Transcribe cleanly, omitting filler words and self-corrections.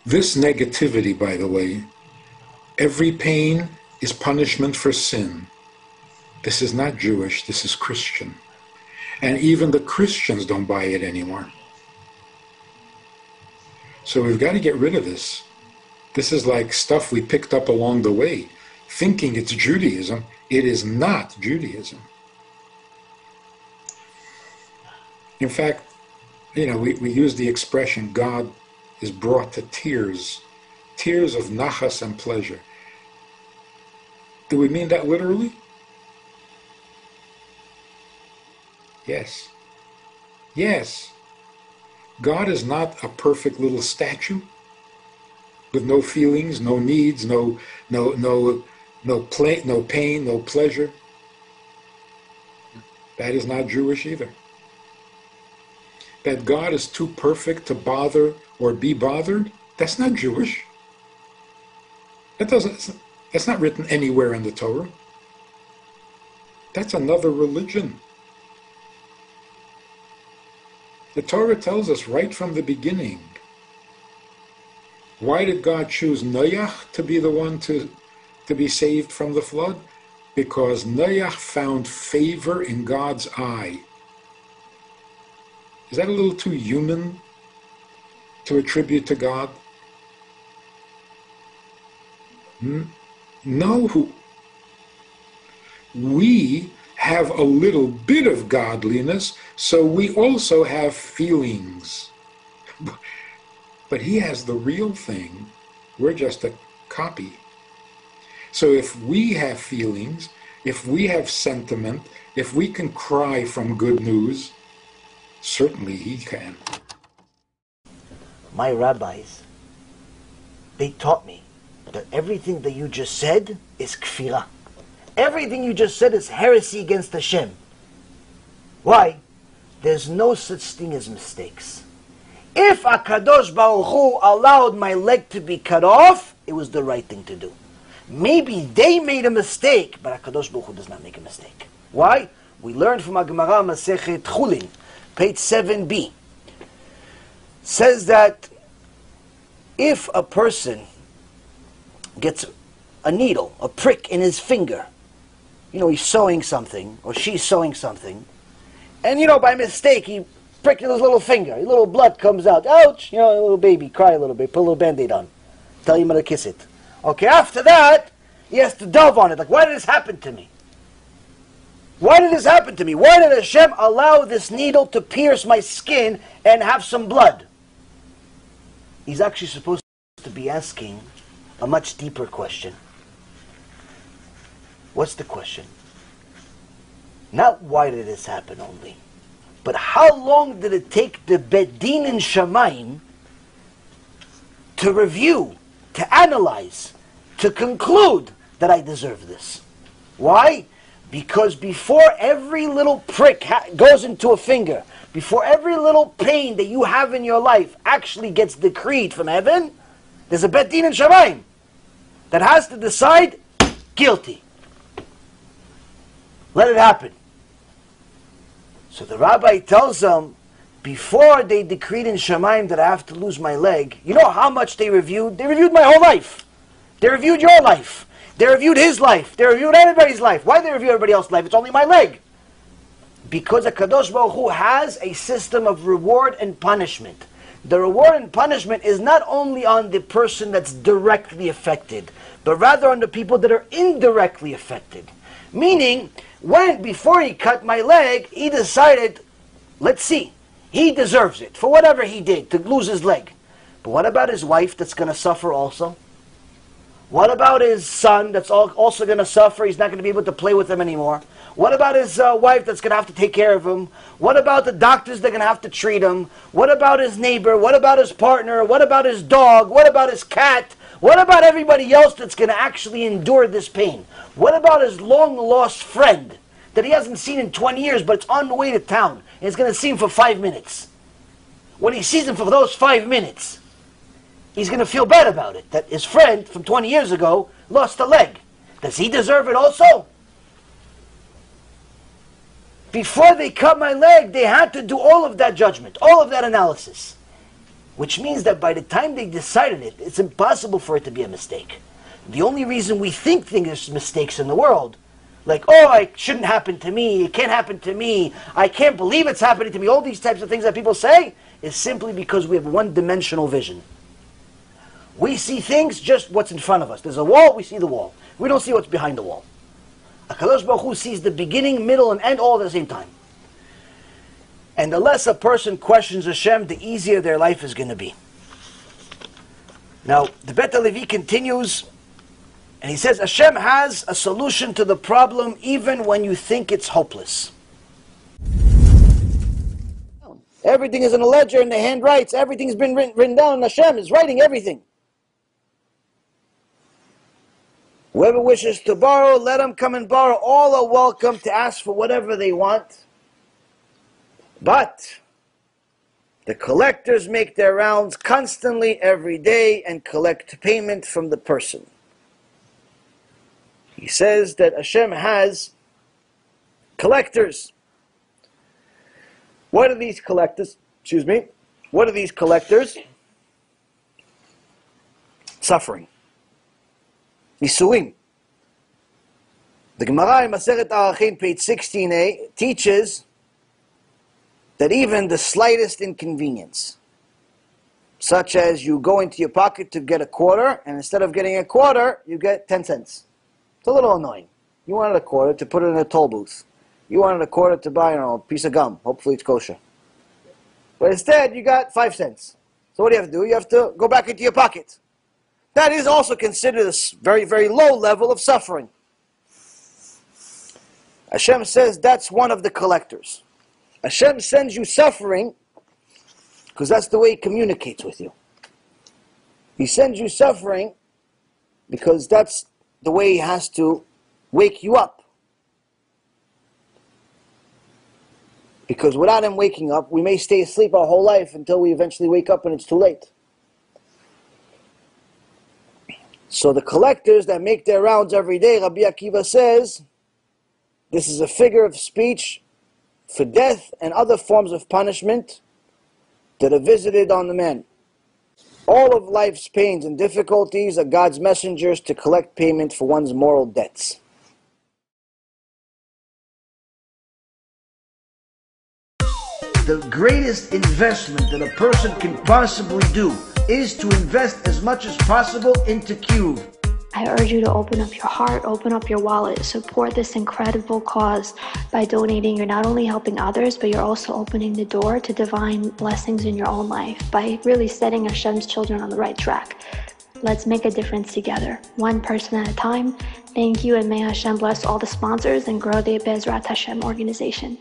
This negativity, by the way, every pain is punishment for sin. This is not Jewish, this is Christian. And even the Christians don't buy it anymore. So we've got to get rid of this. This is like stuff we picked up along the way, thinking it's Judaism. It is not Judaism. In fact, you know, we use the expression, God is brought to tears, tears of nachas and pleasure. Do we mean that literally? Yes. Yes. God is not a perfect little statue with no feelings, no needs, no pain, no pleasure. That is not Jewish either. That God is too perfect to bother or be bothered, that's not Jewish. That's not written anywhere in the Torah. That's another religion. The Torah tells us right from the beginning. Why did God choose Noach to be the one to be saved from the flood? Because Noach found favor in God's eye. Is that a little too human to attribute to God? No. We have a little bit of godliness, so we also have feelings. But he has the real thing. We're just a copy. So if we have feelings, if we have sentiment, if we can cry from good news, certainly he can. My rabbis, they taught me that everything that you just said is kfira. Everything you just said is heresy against Hashem. Why? There's no such thing as mistakes. If HaKadosh Baruch Hu allowed my leg to be cut off, it was the right thing to do. Maybe they made a mistake, but HaKadosh Baruch Hu does not make a mistake. Why? We learned from Gemara Masechet Chulin, page 7b. Says that if a person gets a needle, a prick in his finger, you know, he's sewing something, or she's sewing something, and, you know, by mistake, he pricked his little finger, a little blood comes out, ouch, you know, a little baby, cry a little bit, put a little Band-Aid on, tell your mother to kiss it. Okay, after that, he has to delve on it, like, why did this happen to me? Why did this happen to me? Why did Hashem allow this needle to pierce my skin and have some blood? He's actually supposed to be asking a much deeper question. What's the question? Not why did this happen only, but how long did it take the Bet Din in Shamayim to review, to analyze, to conclude that I deserve this? Why? Because before every little prick goes into a finger, before every little pain that you have in your life actually gets decreed from heaven, there's a Bet Din in Shamayim that has to decide, guilty. Let it happen. So the rabbi tells them, before they decreed in Shamayim that I have to lose my leg, you know how much they reviewed? They reviewed my whole life. They reviewed your life. They reviewed his life. They reviewed everybody's life. Why do they review everybody else's life? It's only my leg. Because HaKadosh Baruch Hu has a system of reward and punishment. The reward and punishment is not only on the person that's directly affected, but rather on the people that are indirectly affected. Meaning, before he cut my leg, he decided, let's see, he deserves it for whatever he did to lose his leg. But what about his wife that's going to suffer also? What about his son that's also going to suffer? He's not going to be able to play with him anymore. What about his wife that's going to have to take care of him? What about the doctors that are going to have to treat him? What about his neighbor? What about his partner? What about his dog? What about his cat? What about everybody else that's going to actually endure this pain? What about his long-lost friend that he hasn't seen in 20 years, but it's on the way to town, and he's going to see him for 5 minutes? When he sees him for those 5 minutes, he's going to feel bad about it, that his friend from 20 years ago lost a leg. Does he deserve it also? Before they cut my leg, they had to do all of that judgment, all of that analysis. Which means that by the time they decided it, it's impossible for it to be a mistake. The only reason we think there's mistakes in the world, like, oh, it shouldn't happen to me, it can't happen to me, I can't believe it's happening to me, all these types of things that people say, is simply because we have one-dimensional vision. We see things just what's in front of us. There's a wall, we see the wall. We don't see what's behind the wall. HaKadosh Baruch Hu sees the beginning, middle, and end all at the same time. And the less a person questions Hashem, the easier their life is going to be. Now, the Bet HaLevi continues, and he says, Hashem has a solution to the problem even when you think it's hopeless. Everything is in a ledger and the hand writes. Everything's been written down and Hashem is writing everything. Whoever wishes to borrow, let them come and borrow. All are welcome to ask for whatever they want. But the collectors make their rounds constantly every day and collect payment from the person. He says that Hashem has collectors. What are these collectors? Excuse me. What are these collectors? Suffering. ייסורים. The Gemara in Maseret page 16a, teaches that even the slightest inconvenience, such as you go into your pocket to get a quarter, and instead of getting a quarter, you get 10 cents. It's a little annoying. You wanted a quarter to put it in a toll booth. You wanted a quarter to buy, a piece of gum. Hopefully it's kosher. But instead, you got 5 cents. So what do you have to do? You have to go back into your pocket. That is also considered a very, very low level of suffering. Hashem says that's one of the collectors. Hashem sends you suffering because that's the way He communicates with you. He sends you suffering because that's the way He has to wake you up. Because without Him waking up, we may stay asleep our whole life until we eventually wake up and it's too late. So the collectors that make their rounds every day, Rabbi Akiva says, this is a figure of speech for death and other forms of punishment that are visited on the man. All of life's pains and difficulties are God's messengers to collect payment for one's moral debts. The greatest investment that a person can possibly do is to invest as much as possible into Cube. I urge you to open up your heart, open up your wallet, support this incredible cause. By donating, you're not only helping others, but you're also opening the door to divine blessings in your own life by really setting Hashem's children on the right track. Let's make a difference together, one person at a time. Thank you, and may Hashem bless all the sponsors and grow the בעזרת Hashem organization.